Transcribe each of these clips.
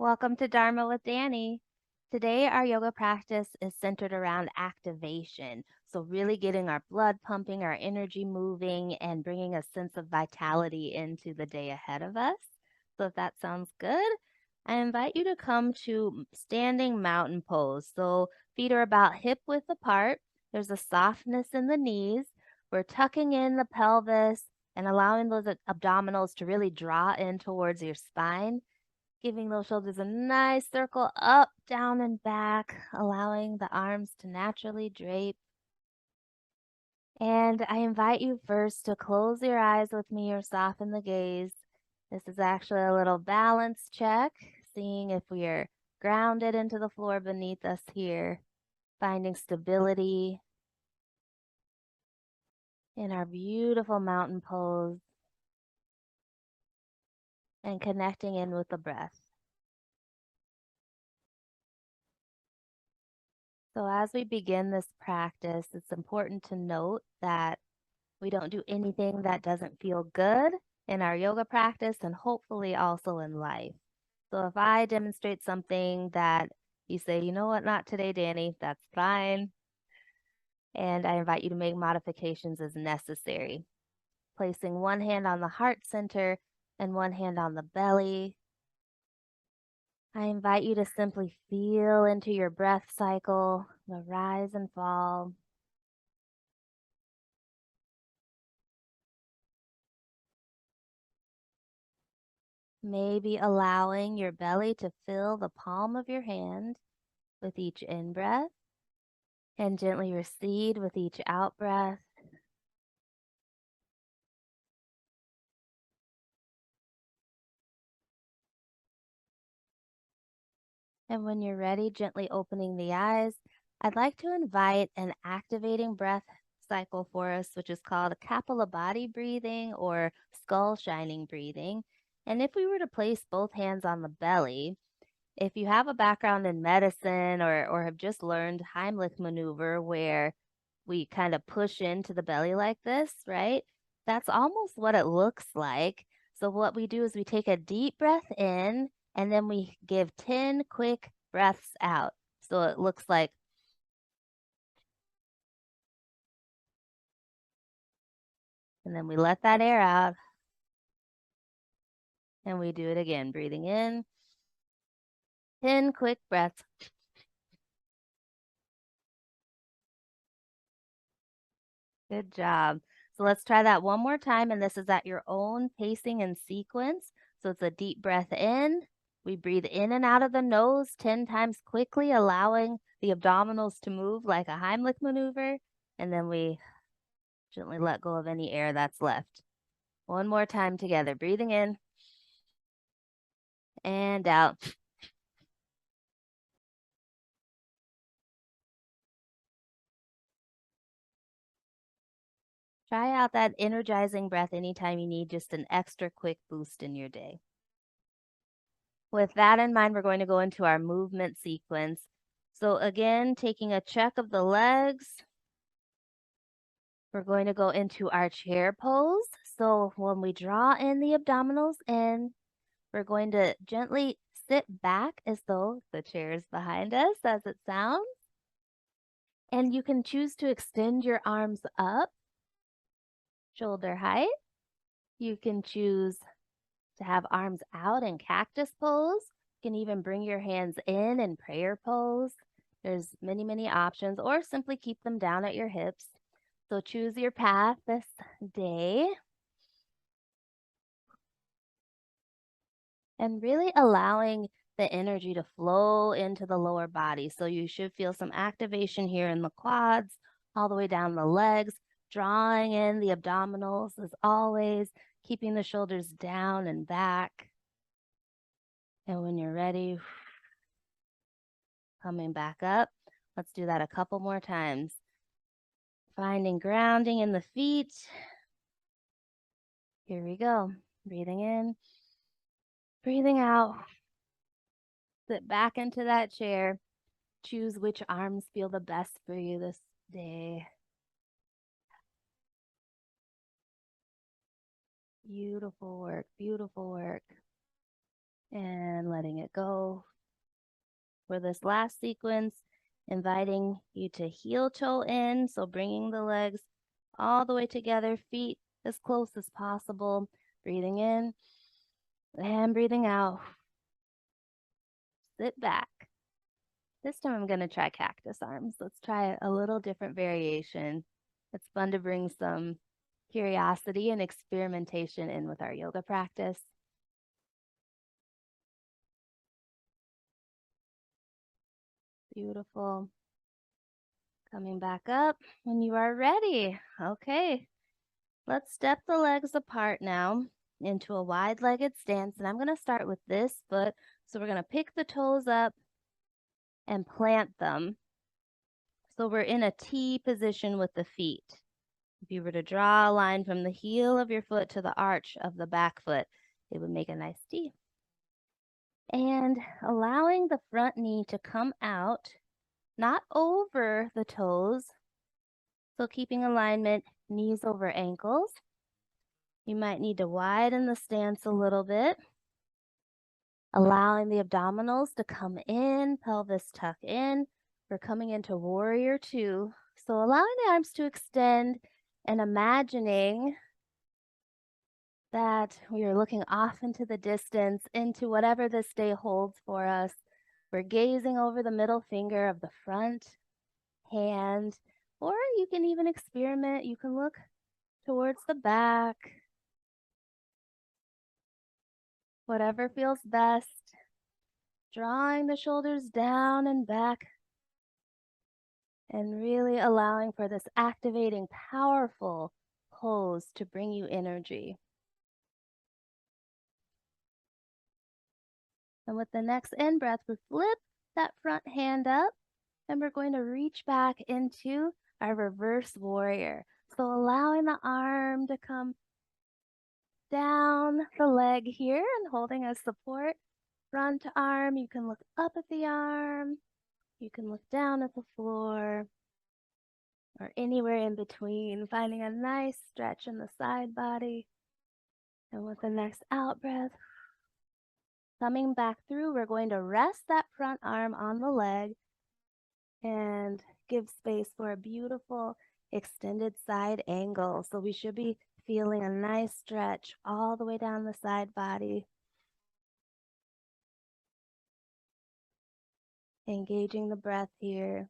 Welcome to Dharma with Danny. Today, our yoga practice is centered around activation. So, really getting our blood pumping, our energy moving, and bringing a sense of vitality into the day ahead of us. So, if that sounds good, I invite you to come to standing mountain pose. So, feet are about hip width apart. There's a softness in the knees. We're tucking in the pelvis and allowing those abdominals to really draw in towards your spine, giving those shoulders a nice circle up, down, and back, allowing the arms to naturally drape. And I invite you first to close your eyes with me or soften the gaze. This is actually a little balance check, seeing if we are grounded into the floor beneath us here, finding stability in our beautiful mountain pose and connecting in with the breath. So as we begin this practice, it's important to note that we don't do anything that doesn't feel good in our yoga practice and hopefully also in life. So if I demonstrate something that you say, you know what, not today, Danny, that's fine. And I invite you to make modifications as necessary. Placing one hand on the heart center and one hand on the belly. I invite you to simply feel into your breath cycle, the rise and fall. Maybe allowing your belly to fill the palm of your hand with each in-breath and gently recede with each out-breath. And when you're ready, gently opening the eyes, I'd like to invite an activating breath cycle for us, which is called Kapalabhati breathing or skull shining breathing. And if we were to place both hands on the belly, if you have a background in medicine or have just learned Heimlich maneuver where we kind of push into the belly like this, right? That's almost what it looks like. So what we do is we take a deep breath in and then we give 10 quick breaths out. So it looks like, and then we let that air out and we do it again, breathing in, 10 quick breaths. Good job. So let's try that one more time. And this is at your own pacing and sequence. So it's a deep breath in. We breathe in and out of the nose 10 times quickly, allowing the abdominals to move like a Heimlich maneuver. And then we gently let go of any air that's left. One more time together. Breathing in and out. Try out that energizing breath anytime you need just an extra quick boost in your day. With that in mind, we're going to go into our movement sequence. So again, taking a check of the legs, we're going to go into our chair pose. So when we draw in the abdominals in, we're going to gently sit back as though the chair is behind us as it sounds. And you can choose to extend your arms up, shoulder height. You can choose to have arms out in cactus pose. You can even bring your hands in prayer pose. There's many, many options, or simply keep them down at your hips. So choose your path this day. And really allowing the energy to flow into the lower body. So you should feel some activation here in the quads, all the way down the legs, drawing in the abdominals as always, keeping the shoulders down and back. And when you're ready, coming back up. Let's do that a couple more times. Finding grounding in the feet. Here we go. Breathing in, breathing out. Sit back into that chair. Choose which arms feel the best for you this day. Beautiful work, beautiful work. And letting it go. for this last sequence, inviting you to heel toe in, so bringing the legs all the way together, feet as close as possible, breathing in and breathing out. Sit back. This time I'm going to try cactus arms. Let's try a little different variation. It's fun to bring some curiosity and experimentation in with our yoga practice. Beautiful. Coming back up when you are ready. Okay, let's step the legs apart now into a wide-legged stance. And I'm going to start with this foot. So we're going to pick the toes up and plant them. So we're in a T position with the feet. If you were to draw a line from the heel of your foot to the arch of the back foot, it would make a nice T. And allowing the front knee to come out, not over the toes. So keeping alignment, knees over ankles. You might need to widen the stance a little bit. Allowing the abdominals to come in, pelvis tuck in. We're coming into warrior two. So allowing the arms to extend and imagining that we are looking off into the distance, into whatever this day holds for us. We're gazing over the middle finger of the front hand, or you can even experiment. You can look towards the back, whatever feels best. Drawing the shoulders down and back, and really allowing for this activating, powerful pose to bring you energy. And with the next in-breath, we flip that front hand up, and we're going to reach back into our reverse warrior. So allowing the arm to come down the leg here and holding as support. Front arm, you can look up at the arm, you can look down at the floor, or anywhere in between, finding a nice stretch in the side body. And with the next out breath, coming back through, we're going to rest that front arm on the leg and give space for a beautiful extended side angle. So we should be feeling a nice stretch all the way down the side body. Engaging the breath here.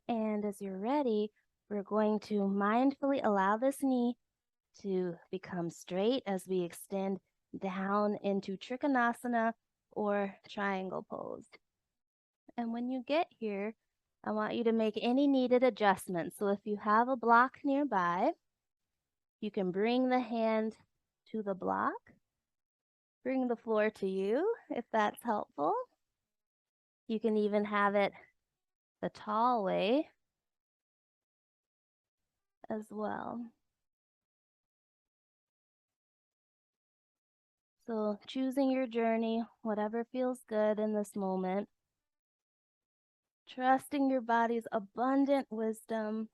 And as you're ready, we're going to mindfully allow this knee to become straight as we extend down into Trikonasana or triangle pose. And when you get here, I want you to make any needed adjustments. So if you have a block nearby, you can bring the hand to the block, bring the floor to you if that's helpful. You can even have it the tall way as well. So choosing your journey, whatever feels good in this moment. Trusting your body's abundant wisdom.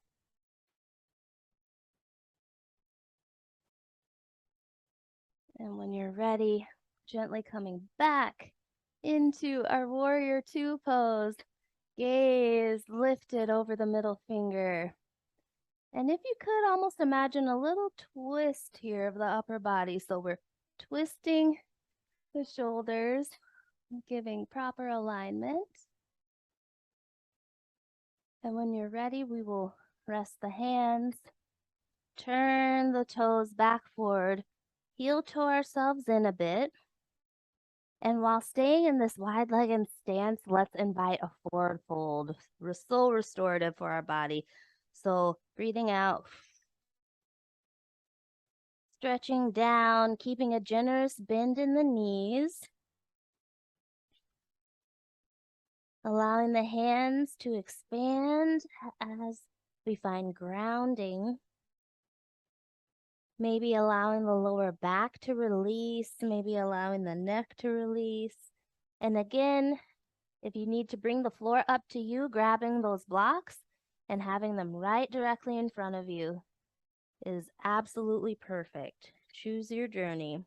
And when you're ready, gently coming back into our warrior two pose. Gaze lifted over the middle finger. And if you could almost imagine a little twist here of the upper body. So we're twisting the shoulders, giving proper alignment. And when you're ready, we will rest the hands, turn the toes back forward, heel toe ourselves in a bit. And while staying in this wide-legged stance, let's invite a forward fold. We're so restorative for our body. So breathing out, stretching down, keeping a generous bend in the knees. Allowing the hands to expand as we find grounding. Maybe allowing the lower back to release, maybe allowing the neck to release. And again, if you need to bring the floor up to you, grabbing those blocks and having them right directly in front of you is absolutely perfect. Choose your journey.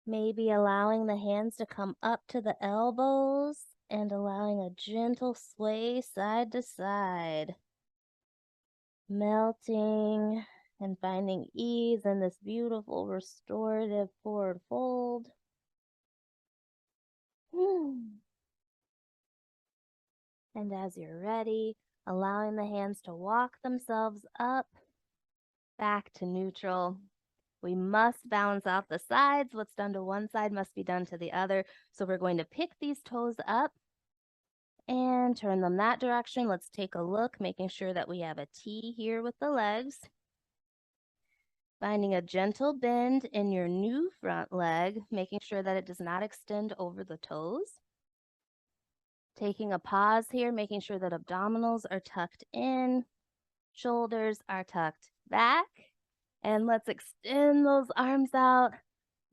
Maybe allowing the hands to come up to the elbows and allowing a gentle sway side to side. Melting and finding ease in this beautiful restorative forward fold. And as you're ready, allowing the hands to walk themselves up, back to neutral. We must balance out the sides. What's done to one side must be done to the other. So we're going to pick these toes up and turn them that direction. Let's take a look, making sure that we have a T here with the legs. Finding a gentle bend in your new front leg, making sure that it does not extend over the toes. Taking a pause here, making sure that abdominals are tucked in, shoulders are tucked back. And let's extend those arms out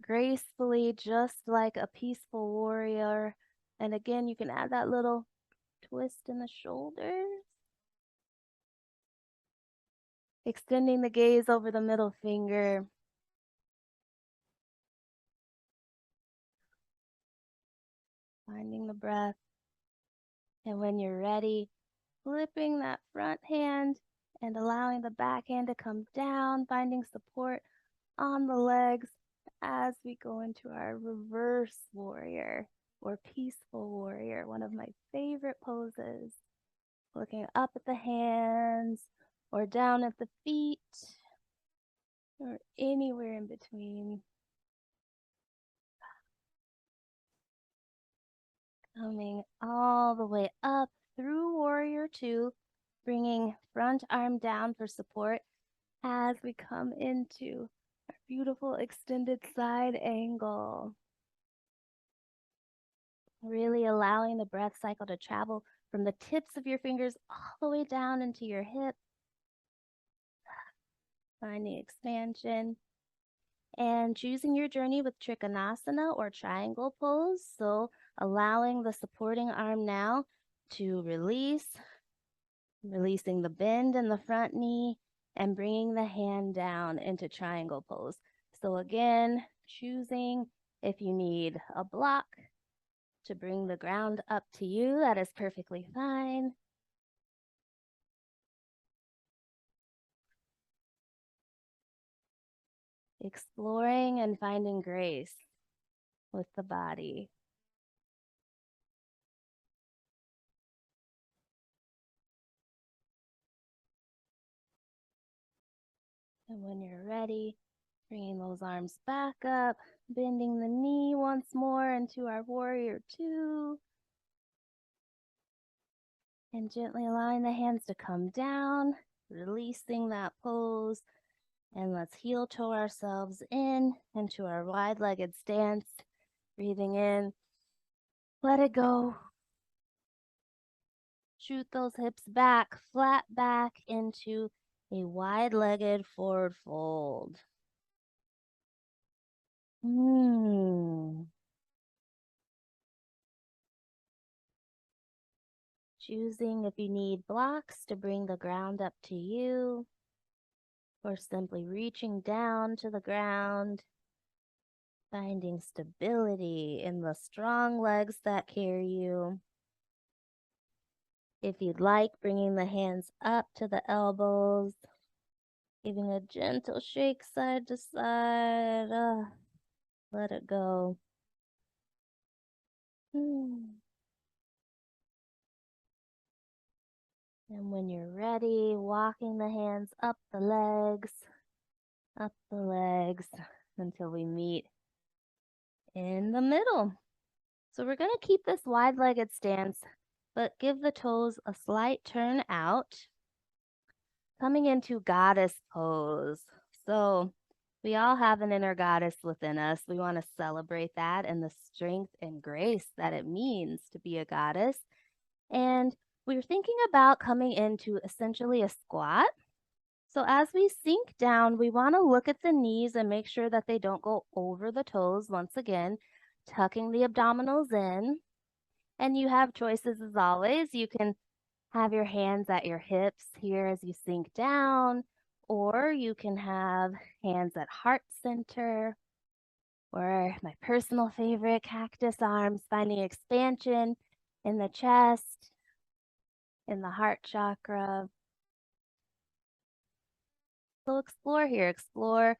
gracefully, just like a peaceful warrior. And again, you can add that little twist in the shoulders. Extending the gaze over the middle finger. Finding the breath. And when you're ready, flipping that front hand and allowing the back hand to come down, finding support on the legs as we go into our reverse warrior or peaceful warrior, one of my favorite poses. Looking up at the hands or down at the feet or anywhere in between. Coming all the way up through warrior two, bringing front arm down for support as we come into our beautiful extended side angle. Really allowing the breath cycle to travel from the tips of your fingers all the way down into your hips. Finding expansion. And choosing your journey with Trikonasana or triangle pose. So allowing the supporting arm now to release, releasing the bend in the front knee and bringing the hand down into triangle pose. So again, choosing if you need a block to bring the ground up to you, that is perfectly fine. Exploring and finding grace with the body. And when you're ready, bringing those arms back up, bending the knee once more into our warrior two. And gently allowing the hands to come down, releasing that pose. And let's heel toe ourselves in into our wide-legged stance. Breathing in, let it go. Shoot those hips back, flat back into a wide-legged forward fold. Choosing if you need blocks to bring the ground up to you, or simply reaching down to the ground, finding stability in the strong legs that carry you. If you'd like, bringing the hands up to the elbows, giving a gentle shake side to side. Let it go. And when you're ready, walking the hands up the legs until we meet in the middle. So we're going to keep this wide-legged stance, but give the toes a slight turn out. Coming into goddess pose. So we all have an inner goddess within us. We want to celebrate that and the strength and grace that it means to be a goddess. And we're thinking about coming into essentially a squat. So as we sink down, we want to look at the knees and make sure that they don't go over the toes. Once again, tucking the abdominals in. And you have choices as always. You can have your hands at your hips here as you sink down, or you can have hands at heart center, Or my personal favorite, cactus arms, finding expansion in the chest, in the heart chakra. So explore here, explore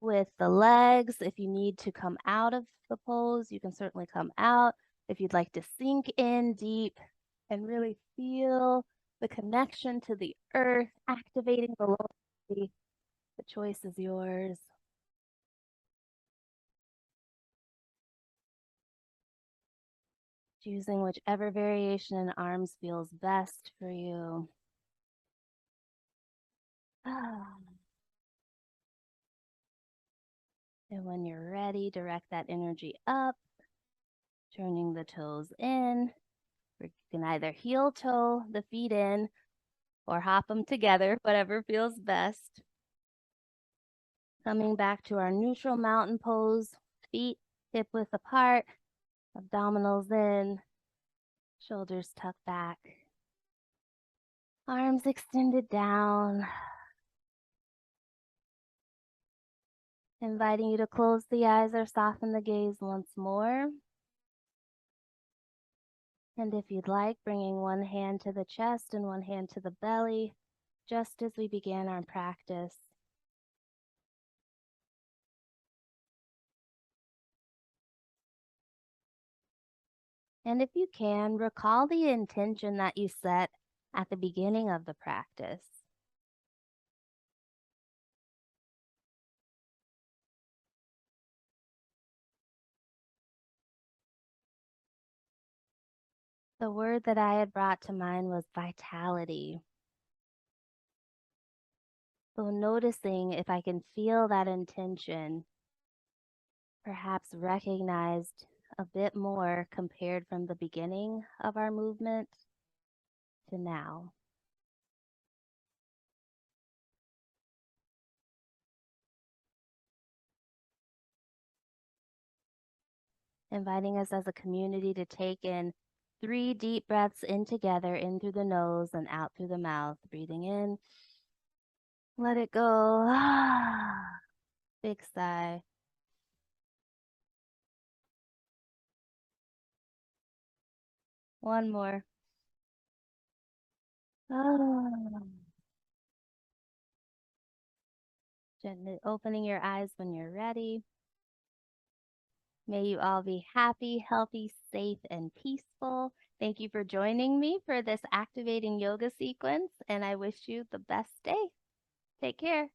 with the legs. If you need to come out of the pose, you can certainly come out. If you'd like to sink in deep and really feel the connection to the earth, activating the lower body, the choice is yours. Choosing whichever variation in arms feels best for you. And when you're ready, direct that energy up, turning the toes in. You can either heel toe the feet in or hop them together, whatever feels best. Coming back to our neutral mountain pose, feet hip width apart, abdominals in, shoulders tucked back, arms extended down. Inviting you to close the eyes or soften the gaze once more. And if you'd like, bringing one hand to the chest and one hand to the belly, just as we began our practice. And if you can, recall the intention that you set at the beginning of the practice. The word that I had brought to mind was vitality. So noticing if I can feel that intention, perhaps recognized a bit more compared from the beginning of our movement to now. Inviting us as a community to take in 3 deep breaths in together, in through the nose and out through the mouth. Breathing in, let it go. Big sigh. One more. Gently opening your eyes when you're ready. May you all be happy, healthy, safe, and peaceful. Thank you for joining me for this activating yoga sequence, and I wish you the best day. Take care.